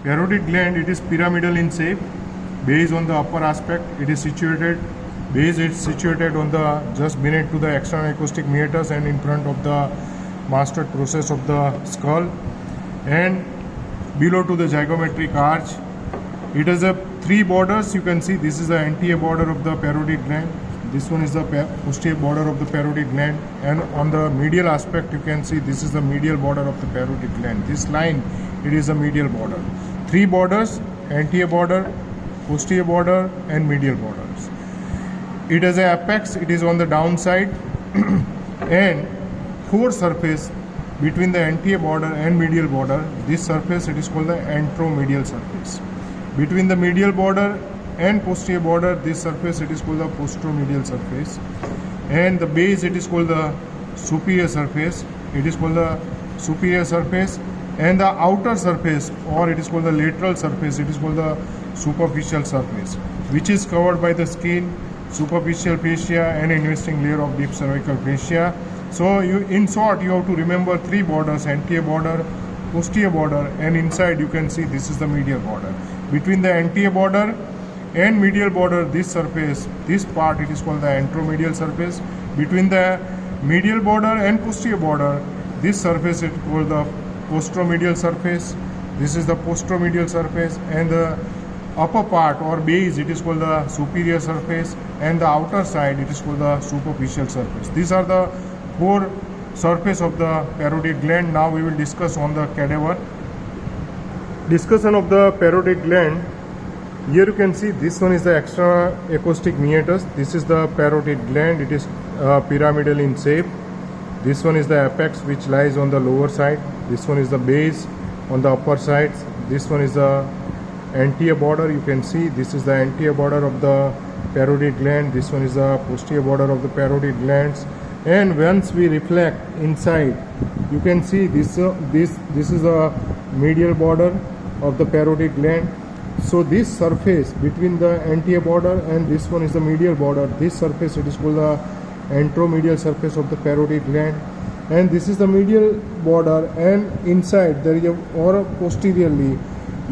Parotid gland, it is pyramidal in shape. Base on the upper aspect, it is situated. Base is situated on the just beneath to the external acoustic meatus and in front of the mastoid process of the skull, and below to the zygomatic arch. It has a three borders. You can see this is the anterior border of the parotid gland. This one is the posterior border of the parotid gland, and on the medial aspect you can see this is the medial border of the parotid gland. This line, it is a medial border. Three borders: anterior border, posterior border, and medial borders. It has an apex. It is on the downside, and four surface between the anterior border and medial border. This surface, it is called the anteromedial surface. Between the medial border and posterior border, this surface, it is called the posteromedial surface, and the base, it is called the superior surface. It is called the superior surface, and the outer surface, or it is called the lateral surface, it is called the superficial surface, which is covered by the skin, superficial fascia, and investing layer of deep cervical fascia. So in short, you have to remember three borders: anterior border, posterior border, and inside you can see this is the medial border. Between the anterior border and medial border, this surface, this part, it is called the anteromedial surface. Between the medial border and posterior border, this surface, it is called the posteromedial surface. This is the posteromedial surface, and the upper part or base, it is called the superior surface, and the outer side, it is called the superficial surface. These are the four surface of the parotid gland. Now we will discuss on the cadaver. Discussion of the parotid gland. Here you can see this one is the external acoustic meatus. This is the parotid gland. It is pyramidal in shape. This one is the apex, which lies on the lower side. This one is the base on the upper sides. This one is the anterior border. You can see this is the anterior border of the parotid gland. This one is the posterior border of the parotid glands. And once we reflect inside, you can see this is the medial border of the parotid gland. So this surface between the anterior border and this one is the medial border. This surface, it is called the anteromedial surface of the parotid gland, and this is the medial border, and inside there is a, or posteriorly,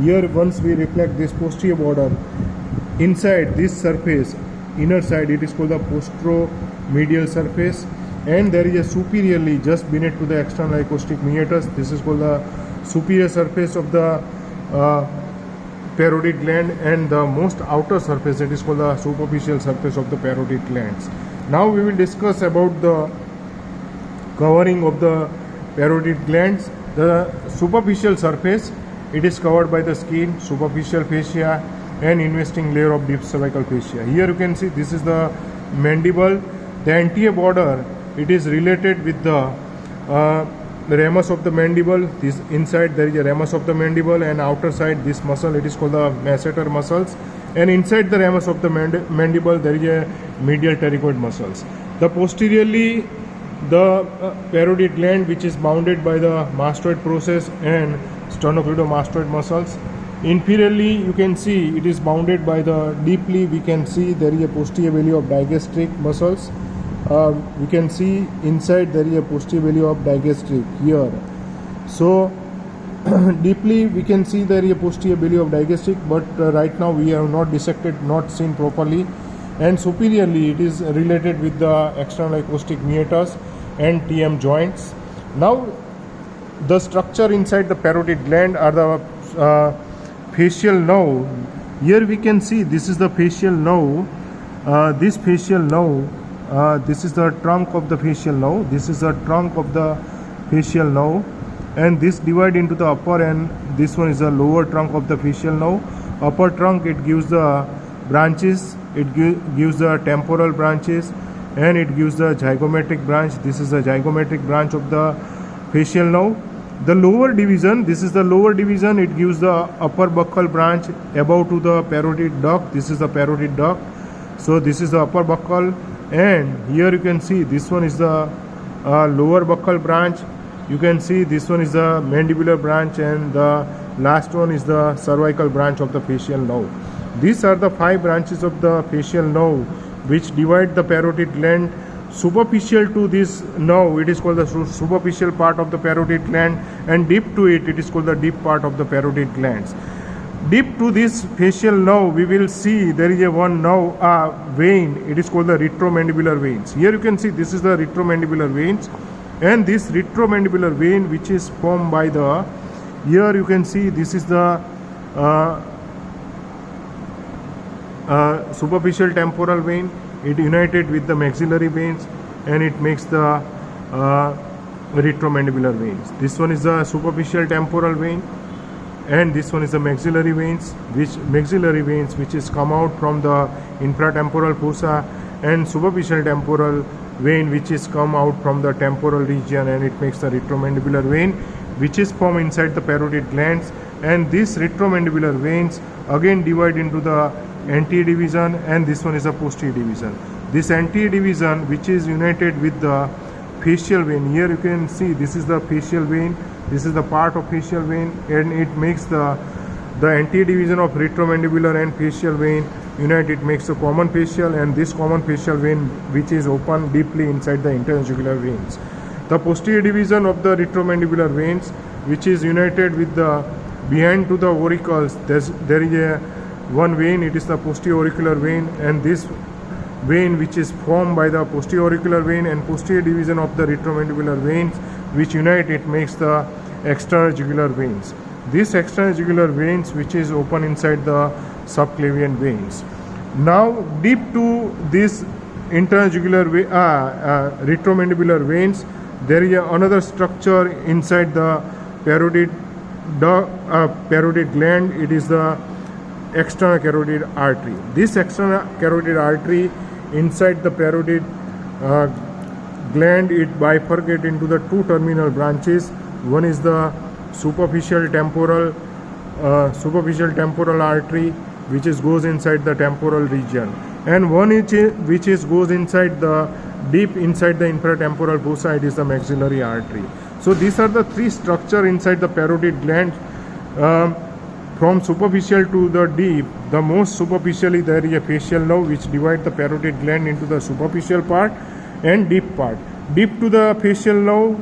here once we reflect this posterior border, inside this surface, inner side, it is called the posteromedial surface, and there is a superiorly just beneath to the external acoustic meatus. This is called the superior surface of the parotid gland, and the most outer surface, it is called the superficial surface of the parotid glands. Now we will discuss about the covering of the parotid glands. The superficial surface, it is covered by the skin, superficial fascia, and investing layer of deep cervical fascia. Here you can see this is the mandible. The anterior border, it is related with the ramus of the mandible. This inside there is a ramus of the mandible, and outer side this muscle, it is called the masseter muscles, and inside the ramus of the mandible there is a medial pterygoid muscles. The posteriorly, the parotid gland, which is bounded by the mastoid process and sternocleidomastoid muscles. Inferiorly, you can see it is bounded by the deeply, we can see there is a posterior belly of digastric muscles. We can see inside there is a posterior belly of digastric here. So deeply we can see there is a posterior belly of digastric, but right now we have not dissected, not seen properly. And superiorly, it is related with the external acoustic meatus and TM joints. Now the structure inside the parotid gland are the facial nerve. Here we can see this is the facial nerve. This facial nerve, this is the trunk of the facial nerve. This is the trunk of the facial nerve, and this divide into the upper, and this one is the lower trunk of the facial nerve. Upper trunk, it gives the branches, it gives the temporal branches, and it gives the zygomatic branch. This is the zygomatic branch of the facial nerve. The lower division, this is the lower division, it gives the upper buccal branch above to the parotid duct. This is the parotid duct. So this is the upper buccal, and here you can see this one is the lower buccal branch. You can see this one is the mandibular branch, and the last one is the cervical branch of the facial nerve. These are the 5 branches of the facial nerve which divide the parotid gland. Superficial to this nerve, it is called the superficial part of the parotid gland, and deep to it, it is called the deep part of the parotid glands. Deep to this facial nerve, we will see there is a one nerve vein. It is called the retromandibular veins. Here you can see this is the retromandibular veins, and this retromandibular vein, which is formed by the, here you can see this is the superficial temporal vein. It united with the maxillary veins, and it makes the retromandibular veins. This one is the superficial temporal vein, and this one is the maxillary veins, which is come out from the infratemporal fossa, and superficial temporal vein which is come out from the temporal region, and it makes the retromandibular vein, which is formed inside the parotid glands. And these retromandibular veins again divide into the anterior division, and this one is a posterior division. This anterior division, which is united with the facial vein, here you can see this is the facial vein, this is the part of facial vein, and it makes the anterior division of retromandibular and facial vein unite. It makes a common facial, and this common facial vein which is open deeply inside the interjugular veins. The posterior division of the retromandibular veins, which is united with the behind to the auricles, there is a one vein, it is the posterior auricular vein, and this vein which is formed by the posterior auricular vein and posterior division of the retromandibular veins which unite, it makes the external jugular veins. These external jugular veins which is open inside the subclavian veins. Now deep to this interjugular retromandibular veins, there is another structure inside the parotid gland. It is the external carotid artery. This external carotid artery inside the parotid gland, it bifurcates into the two terminal branches. One is the superficial temporal artery, which goes inside the temporal region, and one which goes inside the deep inside the infratemporal fossa. It is the maxillary artery. So these are the three structures inside the parotid gland. From superficial to the deep, the most superficially there is a facial nerve which divides the parotid gland into the superficial part and deep part. Deep to the facial nerve,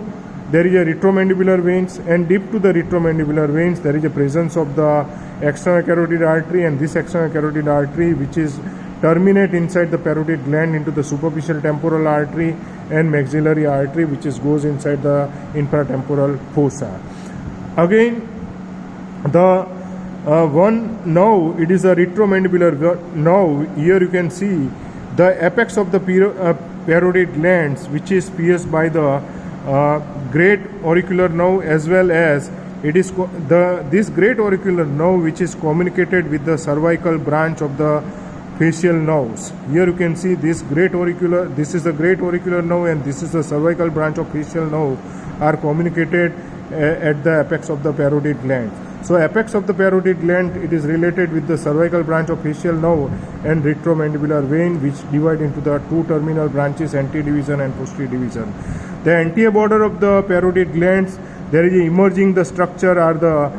there is a retromandibular veins, and deep to the retromandibular veins there is a presence of the external carotid artery, and this external carotid artery which is terminate inside the parotid gland into the superficial temporal artery and maxillary artery which goes inside the infratemporal fossa. Again, the one nerve, it is a retromandibular nerve. Here you can see the apex of the parotid glands, which is pierced by the great auricular nerve, as well as it is this great auricular nerve which is communicated with the cervical branch of the facial nerves. Here you can see this is the great auricular nerve, and this is the cervical branch of facial nerve are communicated at the apex of the parotid gland. So apex of the parotid gland, it is related with the cervical branch of facial nerve and retromandibular vein, which divide into the two terminal branches, anterior division and posterior division. The anterior border of the parotid glands, there is emerging the structure are the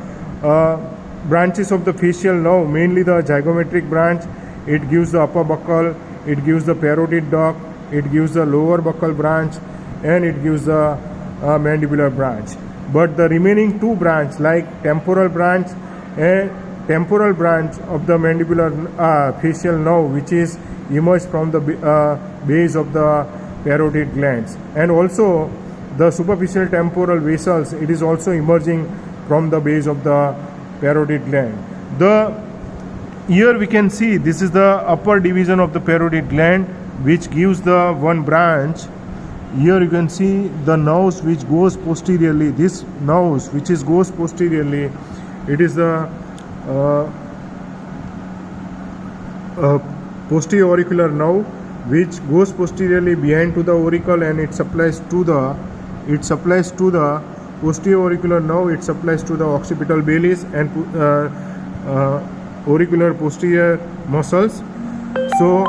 branches of the facial nerve, mainly the zygomatic branch. It gives the upper buccal, it gives the parotid duct, it gives the lower buccal branch, and it gives the mandibular branch. But the remaining two branches, like temporal branch of the mandibular facial nerve, which is emerged from the base of the parotid glands, and also the superficial temporal vessels, it is also emerging from the base of the parotid gland. Here we can see this is the upper division of the parotid gland, which gives the one branch. Here you can see the nerves which goes posteriorly. This nerves which goes posteriorly, it is the posterior auricular nerve which goes posteriorly behind to the auricle, and it supplies to the posterior auricular nerve. It supplies to the occipital bellies and auricular posterior muscles. So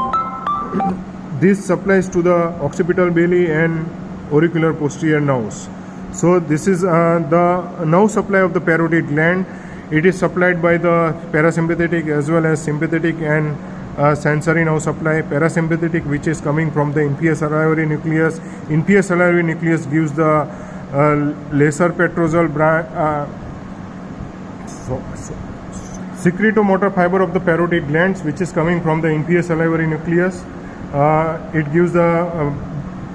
this supplies to the occipital belly and auricular posterior nerves. So this is the nerve supply of the parotid gland. It is supplied by the parasympathetic as well as sympathetic and sensory nerve supply. Parasympathetic, which is coming from the inferior salivary nucleus. Inferior salivary nucleus gives the lesser petrosal Secretomotor fiber of the parotid glands, which is coming from the inferior salivary nucleus. It gives the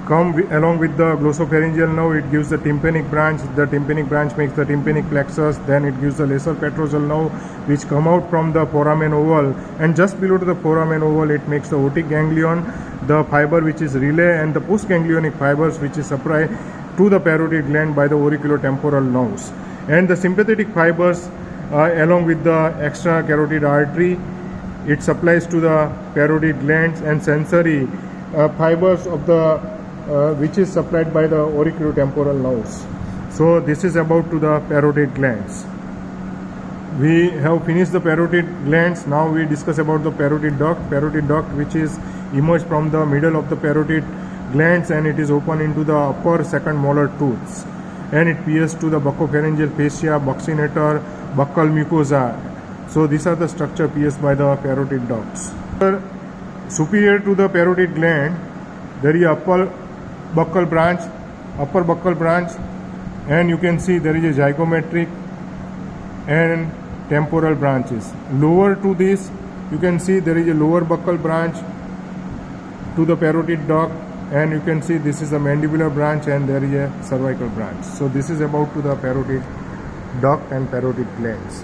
along with the glossopharyngeal nerve, it gives the tympanic branch. The tympanic branch makes the tympanic plexus. Then it gives the lesser petrosal nerve, which come out from the foramen oval, and just below to the foramen oval, it makes the otic ganglion, the fiber which is relay, and the postganglionic fibers which is supplied to the parotid gland by the auriculotemporal nerves, and the sympathetic fibers along with the extra carotid artery, it supplies to the parotid glands, and sensory fibers of the which is supplied by the auriculotemporal nerves. So this is about to the parotid glands. We have finished the parotid glands. Now we discuss about the parotid duct. Parotid duct, which is emerged from the middle of the parotid glands, and it is open into the upper second molar tooths, and it pierces to the buccopharyngeal fascia, buccinator, buccal mucosa. So these are the structure pierced by the parotid ducts. Superior to the parotid gland, there is upper buccal branch, and you can see there is a zygomatic and temporal branches. Lower to this, you can see there is a lower buccal branch to the parotid duct, and you can see this is a mandibular branch, and there is a cervical branch. So this is about to the parotid duct and parotid glands.